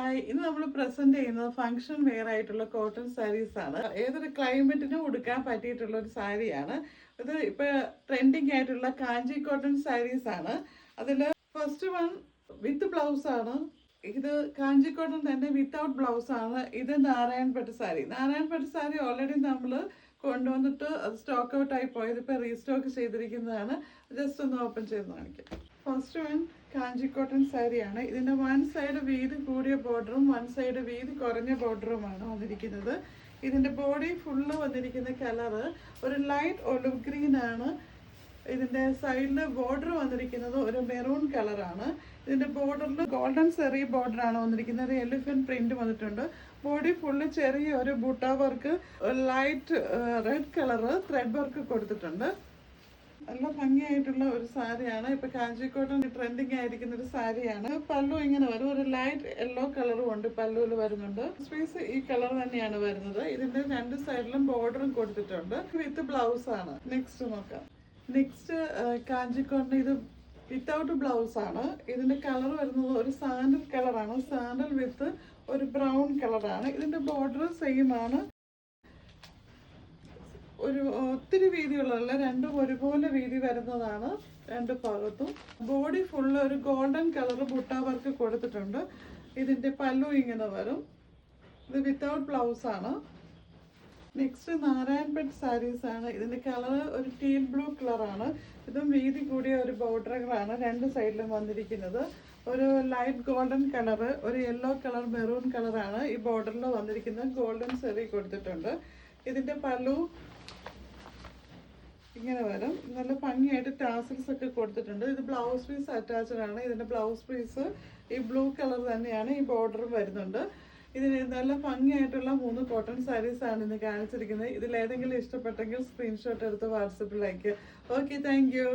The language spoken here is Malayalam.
ഹായ്, ഇന്ന് നമ്മൾ പ്രസന്റ് ചെയ്യുന്നത് ഫംഗ്ഷൻ വെയർ ആയിട്ടുള്ള കോട്ടൺ സാരീസ് ആണ്. ഏതൊരു ക്ലൈമറ്റിനും ഉടുക്കാൻ പറ്റിയിട്ടുള്ള ഒരു സാരിയാണ് ഇത്. ഇപ്പൊ ട്രെൻഡിങ് ആയിട്ടുള്ള കാഞ്ചി കോട്ടൺ സാരീസ് ആണ്. അതിൽ ഫസ്റ്റ് വൺ വിത്ത് ബ്ലൗസ് ആണ്. ഇത് കാഞ്ചി കോട്ടൺ തന്നെ വിത്തൗട്ട് ബ്ലൗസ് ആണ്. ഇത് നാരായൺപട്ട് സാരി. നാരായൺപട്ട് സാരി ഓൾറെഡി നമ്മൾ കൊണ്ടുവന്നിട്ട് അത് സ്റ്റോക്ക് ഔട്ട് ആയി പോയത് ഇപ്പൊ റീസ്റ്റോക്ക് ചെയ്തിരിക്കുന്നതാണ്. ജസ്റ്റ് ഒന്ന് ഓപ്പൺ ചെയ്ത് കാണിക്കാം. ഫസ്റ്റ് വൺ കാഞ്ചി കോട്ടൺ സാരിയാണ്. ഇതിന്റെ വൺ സൈഡ് വീതി കൂടിയ ബോർഡറും വൺ സൈഡ് വീതി കുറഞ്ഞ ബോർഡറുമാണ് വന്നിരിക്കുന്നത്. ഇതിന്റെ ബോഡി ഫുള്ള് വന്നിരിക്കുന്ന കളറ് ഒരു ലൈറ്റ് ഒലിവ് ഗ്രീൻ ആണ്. ഇതിന്റെ സൈഡില് ബോർഡർ വന്നിരിക്കുന്നത് ഒരു മെറൂൺ കളറാണ്. ഇതിന്റെ ബോർഡറിൽ ഗോൾഡൻ സെറി ബോർഡർ ആണ് വന്നിരിക്കുന്നത്. എലിഫന്റ് പ്രിന്റ് വന്നിട്ടുണ്ട്. ബോഡി ഫുള്ള് ചെറിയ ഒരു ബൂട്ട work, light red colour thread work കൊടുത്തിട്ടുണ്ട്. നല്ല ഭംഗിയായിട്ടുള്ള ഒരു സാരിയാണ്. ഇപ്പൊ കാഞ്ചിക്കോട്ടൺ ട്രെൻഡിങ് ആയിരിക്കുന്ന ഒരു സാരിയാണ്. പല്ലു ഇങ്ങനെ വരും, ഒരു ലൈറ്റ് യെല്ലോ കളറും ഉണ്ട് പല്ലുവിൽ വരുന്നുണ്ട്. പീസ് ഈ കളർ തന്നെയാണ് വരുന്നത്. ഇതിന്റെ രണ്ട് സൈഡിലും ബോർഡറും കൊടുത്തിട്ടുണ്ട്. വിത്ത് ബ്ലൗസ് ആണ്. നെക്സ്റ്റ് നോക്കാം. നെക്സ്റ്റ് കാഞ്ചിക്കോട്ടൺ ഇത് വിത്തൗട്ട് ബ്ലൗസ് ആണ്. ഇതിന്റെ കളർ വരുന്നത് ഒരു സാൻഡൽ കളറാണ്. സാൻഡൽ വിത്ത് ഒരു ബ്രൗൺ കളറാണ്. ഇതിന്റെ ബോർഡർ സെയിം ആണ്. ഒരു ഒത്തിരി വീതിയുള്ളതല്ല, രണ്ടും ഒരുപോലെ വീതി വരുന്നതാണ് രണ്ട് ഭാഗത്തും. ബോഡി ഫുള്ള് ഒരു ഗോൾഡൻ കളർ ബുട്ട വർക്ക് കൊടുത്തിട്ടുണ്ട്. ഇതിന്റെ പല്ലു ഇങ്ങനെ വരും. ഇത് വിത്തൗട്ട് ബ്ലൗസ് ആണ്. നെക്സ്റ്റ് നാരായൺപട്ട് സാരീസ് ആണ്. ഇതിന്റെ കളർ ഒരു ടീൽ ബ്ലൂ കളറാണ്. ഇതും വീതി കൂടിയ ഒരു ബോർഡറുകളാണ് രണ്ട് സൈഡിലും വന്നിരിക്കുന്നത്. ഒരു ലൈറ്റ് ഗോൾഡൻ കളർ, ഒരു യെല്ലോ കളർ, മെറൂൺ കളറാണ് ഈ ബോർഡറിൽ വന്നിരിക്കുന്നത്. ഗോൾഡൻ സെറി കൊടുത്തിട്ടുണ്ട്. ഇതിന്റെ പല്ലു ഇങ്ങനെ വരും. നല്ല ഭംഗിയായിട്ട് ടാസിൽസ് ഒക്കെ കൊടുത്തിട്ടുണ്ട്. ഇത് ബ്ലൗസ് പീസ് അറ്റാച്ച്ഡ് ആണ്. ഇതിന്റെ ബ്ലൗസ് പീസ് ഈ ബ്ലൂ കളർ തന്നെയാണ്. ഈ ബോർഡറും വരുന്നുണ്ട്. ഇതിന് നല്ല ഭംഗിയായിട്ടുള്ള 3 കോട്ടൺ സാരീസ് ആണ് ഇന്ന് കാണിച്ചിരിക്കുന്നത്. ഇതിൽ ഏതെങ്കിലും ഇഷ്ടപ്പെട്ടെങ്കിൽ സ്ക്രീൻഷോട്ട് എടുത്ത് വാട്സപ്പിൽ അയക്കുക. Okay, thank you.